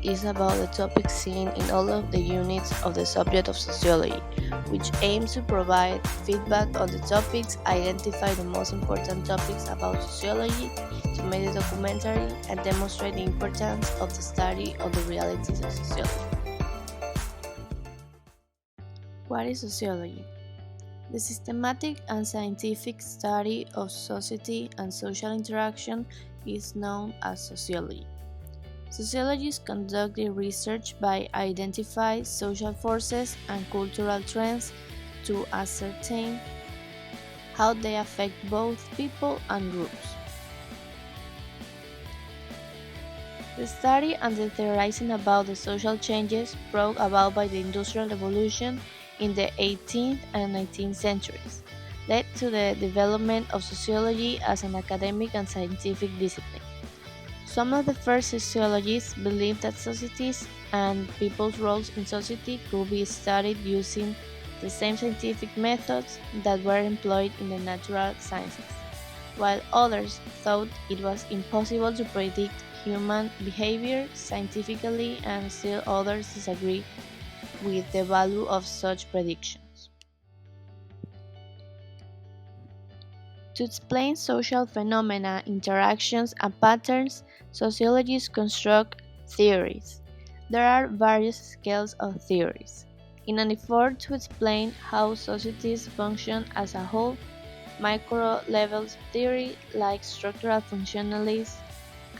is about the topics seen in all of the units of the subject of sociology, which aims to provide feedback on the topics, identify the most important topics about sociology, to make the documentary, and demonstrate the importance of the study of the realities of sociology. What is sociology? The systematic and scientific study of society and social interaction is known as sociology. Sociologists conduct their research by identifying social forces and cultural trends to ascertain how they affect both people and groups. The study and the theorizing about the social changes brought about by the Industrial Revolution in the 18th and 19th centuries led to the development of sociology as an academic and scientific discipline. Some of the first sociologists believed that societies and people's roles in society could be studied using the same scientific methods that were employed in the natural sciences, while others thought it was impossible to predict human behavior scientifically, and still others disagreed with the value of such predictions. To explain social phenomena, interactions, and patterns, sociologists construct theories. There are various scales of theories. In an effort to explain how societies function as a whole, micro-level theory like structural functionalism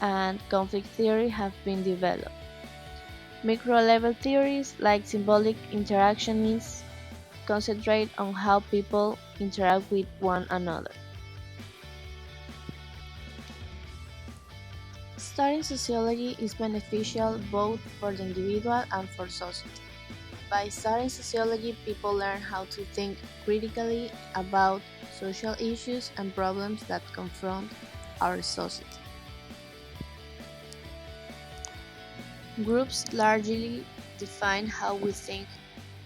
and conflict theory have been developed. Micro-level theories like symbolic interactionists concentrate on how people interact with one another. Studying sociology is beneficial both for the individual and for society. By studying sociology, people learn how to think critically about social issues and problems that confront our society. Groups largely define how we think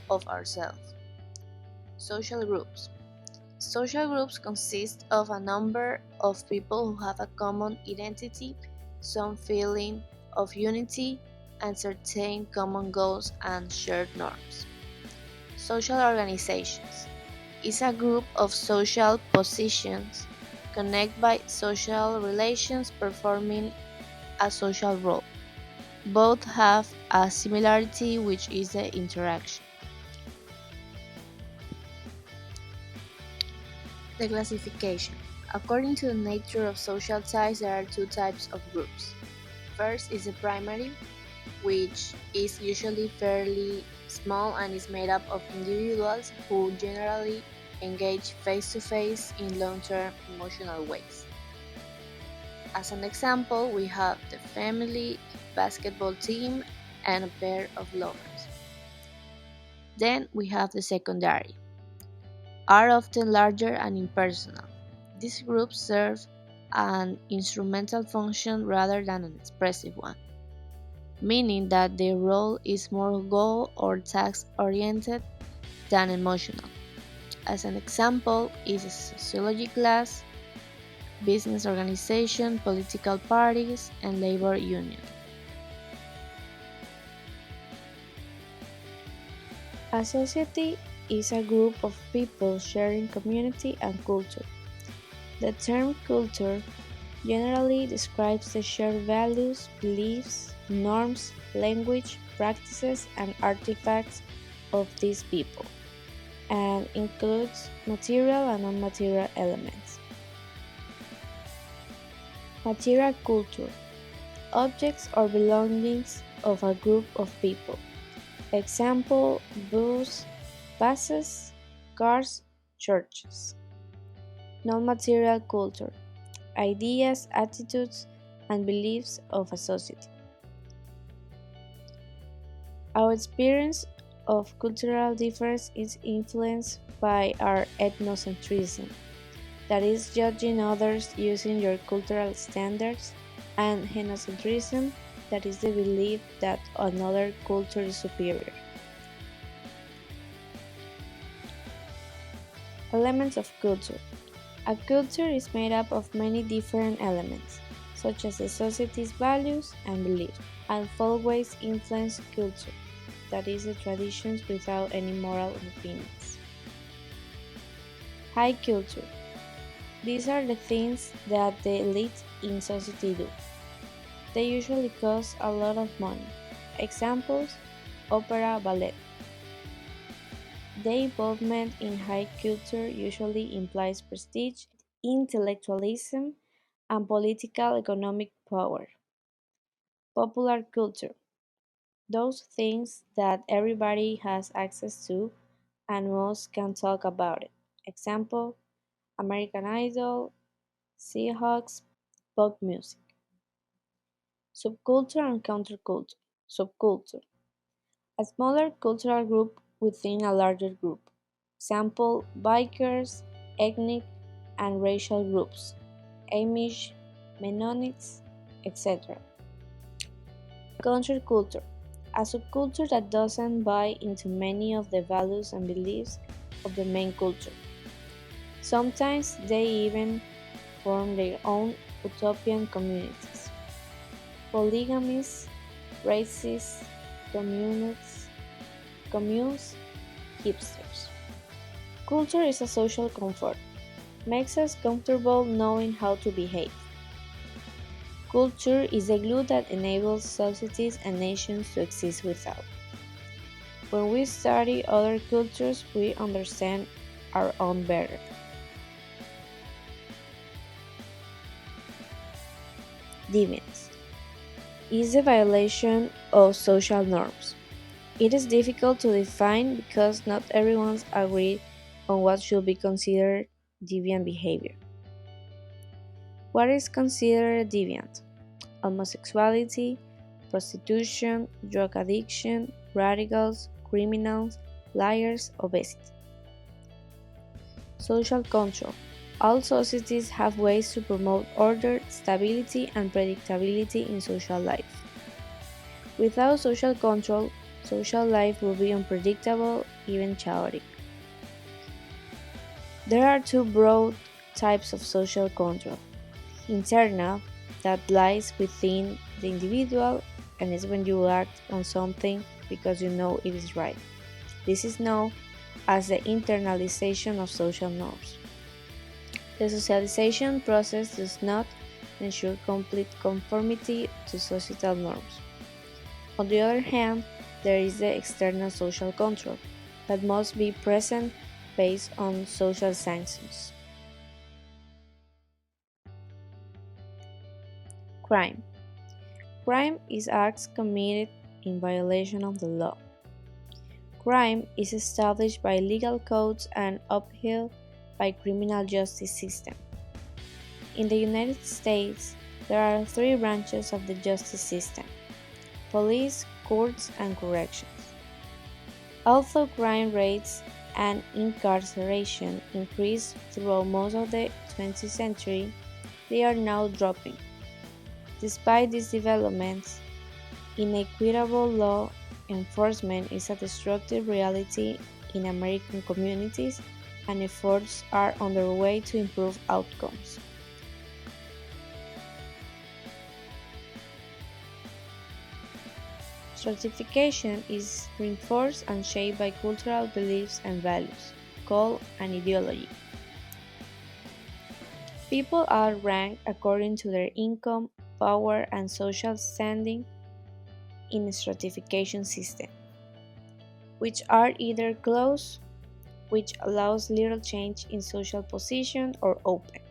of ourselves. Social groups. Social groups consist of a number of people who have a common identity, some feeling of unity, and certain common goals and shared norms. Social organizations is a group of social positions connected by social relations performing a social role. Both have a similarity, which is the interaction. The classification. According to the nature of social ties, there are two types of groups. First is the primary, which is usually fairly small and is made up of individuals who generally engage face-to-face in long-term emotional ways. As an example, we have the family, basketball team, and a pair of lovers. Then we have the secondary, are often larger and impersonal. These groups serve an instrumental function rather than an expressive one, meaning that their role is more goal or task oriented than emotional. As an example is a sociology class, business organization, political parties, and labor union. A society is a group of people sharing community and culture. The term culture generally describes the shared values, beliefs, norms, language, practices, and artifacts of these people, and includes material and non-material elements. Material culture, objects or belongings of a group of people. Example, buses, cars, churches. Non-material culture, ideas, attitudes, and beliefs of a society. Our experience of cultural difference is influenced by our ethnocentrism, that is, judging others using your cultural standards, and henocentrism, that is, the belief that another culture is superior. Elements of culture. A culture is made up of many different elements, such as the society's values and beliefs. and folkways influence culture, that is, the traditions without any moral underpinnings. High culture. These are the things that the elite in society do. They usually cost a lot of money. Examples: opera, ballet. The involvement in high culture usually implies prestige, intellectualism, and political economic power. Popular culture. Those things that everybody has access to and most can talk about it. Example: American Idol, Seahawks, pop music. Subculture and counterculture. Subculture: a smaller cultural group within a larger group. Example: bikers, ethnic and racial groups, Amish, Mennonites, etc. Counterculture: a subculture that doesn't buy into many of the values and beliefs of the main culture. Sometimes they even form their own utopian communities. Polygamists, racists, communes, hipsters. Culture is a social comfort, makes us comfortable knowing how to behave. Culture is the glue that enables societies and nations to exist without. When we study other cultures, we understand our own better. Deviance is the violation of social norms. It is difficult to define because not everyone agrees on what should be considered deviant behavior. What is considered deviant? Homosexuality, prostitution, drug addiction, radicals, criminals, liars, obesity. Social control. All societies have ways to promote order, stability, and predictability in social life. Without social control, social life will be unpredictable, even chaotic. There are two broad types of social control: internal, that lies within the individual and is when you act on something because you know it is right. This is known as the internalization of social norms. The socialization process does not ensure complete conformity to societal norms. On the other hand, there is the external social control that must be present based on social sanctions. Crime. Crime is acts committed in violation of the law. Crime is established by legal codes and upheld by criminal justice system. In the United States, there are three branches of the justice system: police, courts, and corrections. Although crime rates and incarceration increased throughout most of the 20th century, they are now dropping. Despite these developments, inequitable law enforcement is a destructive reality in American communities, and efforts are underway to improve outcomes. Stratification is reinforced and shaped by cultural beliefs and values, called an ideology. People are ranked according to their income, power, and social standing in a stratification system, which are either closed, which allows little change in social position, or open,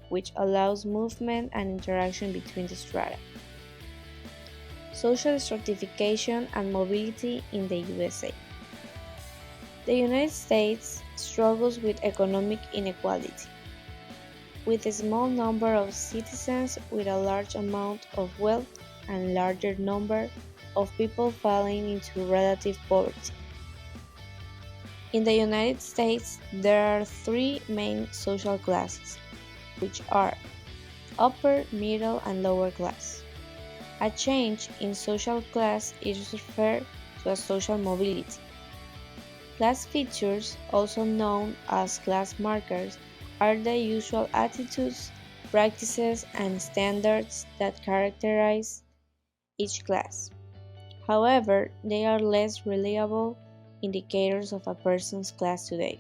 which allows movement and interaction between the strata. Social stratification and mobility in the USA. The United States struggles with economic inequality, with a small number of citizens with a large amount of wealth and larger number of people falling into relative poverty. In the United States, there are three main social classes, which are upper, middle, and lower class. A change in social class is referred to as social mobility. Class features, also known as class markers, are the usual attitudes, practices, and standards that characterize each class. However, they are less reliable indicators of a person's class today.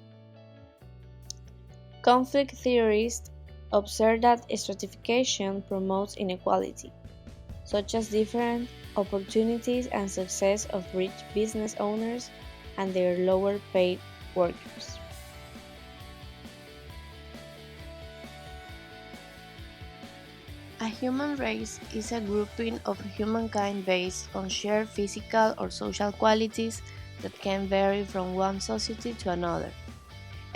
Conflict theorists observe that stratification promotes inequality, such as different opportunities and success of rich business owners and their lower paid workers. A human race is a grouping of humankind based on shared physical or social qualities that can vary from one society to another.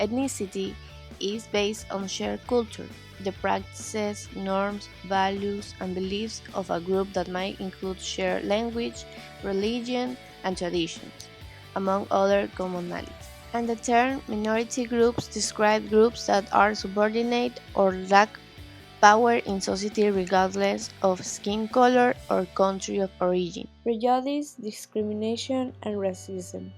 Ethnicity is based on shared culture, the practices, norms, values, and beliefs of a group that might include shared language, religion, and traditions, among other commonalities. And the term minority groups describe groups that are subordinate or lack power in society regardless of skin color or country of origin. Prejudice, discrimination, and racism.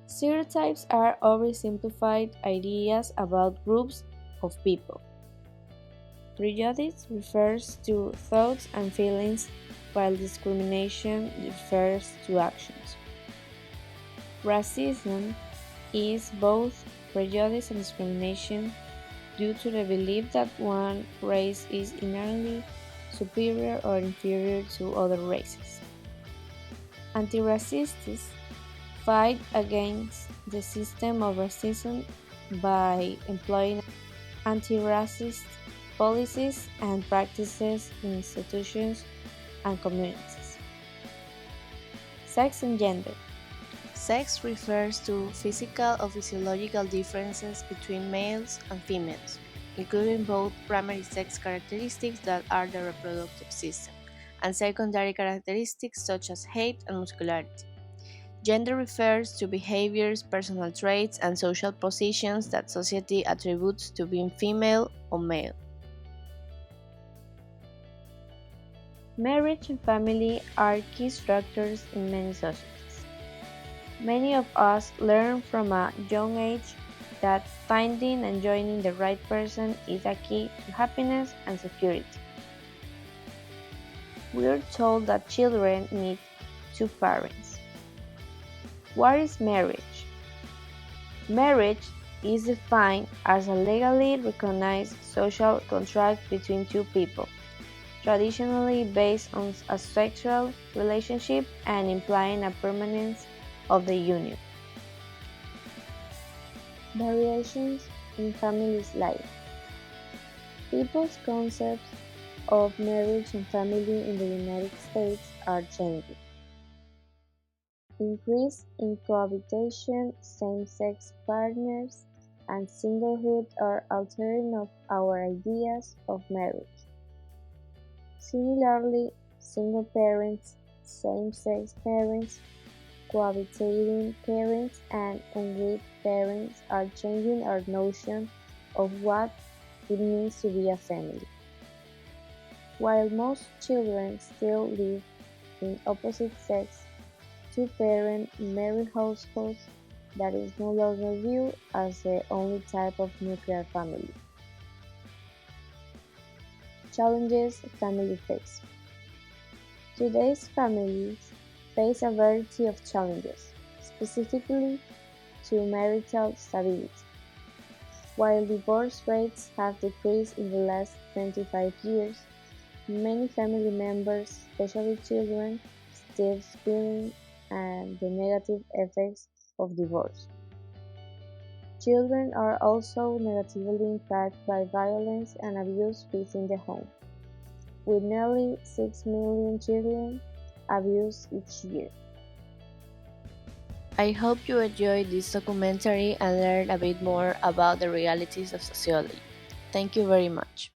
Stereotypes are oversimplified ideas about groups of people. Prejudice refers to thoughts and feelings, while discrimination refers to actions. Racism is both prejudice and discrimination due to the belief that one race is inherently superior or inferior to other races. Anti-racists fight against the system of racism by employing anti-racist policies and practices in institutions and communities. Sex and gender. Sex refers to physical or physiological differences between males and females, including both primary sex characteristics that are the reproductive system, and secondary characteristics such as height and muscularity. Gender refers to behaviors, personal traits, and social positions that society attributes to being female or male. Marriage and family are key structures in many societies. Many of us learn from a young age that finding and joining the right person is a key to happiness and security. We are told that children need two parents. What is marriage? Marriage is defined as a legally recognized social contract between two people, traditionally based on a sexual relationship and implying a permanence of the union. Variations in family's life. People's concepts of marriage and family in the United States are changing. Increase in cohabitation, same-sex partners, and singlehood are altering of our ideas of marriage. Similarly, single parents, same-sex parents, cohabitating parents, and unwed parents are changing our notion of what it means to be a family. While most children still live in opposite sex, two-parent married households that is no longer viewed as the only type of nuclear family. Challenges family face. Today's families face a variety of challenges, specifically to marital stability. While divorce rates have decreased in the last 25 years, many family members, especially children, still experience the negative effects of divorce. Children are also negatively impacted by violence and abuse within the home, with nearly 6 million children abused each year. I hope you enjoyed this documentary and learned a bit more about the realities of sociology. Thank you very much.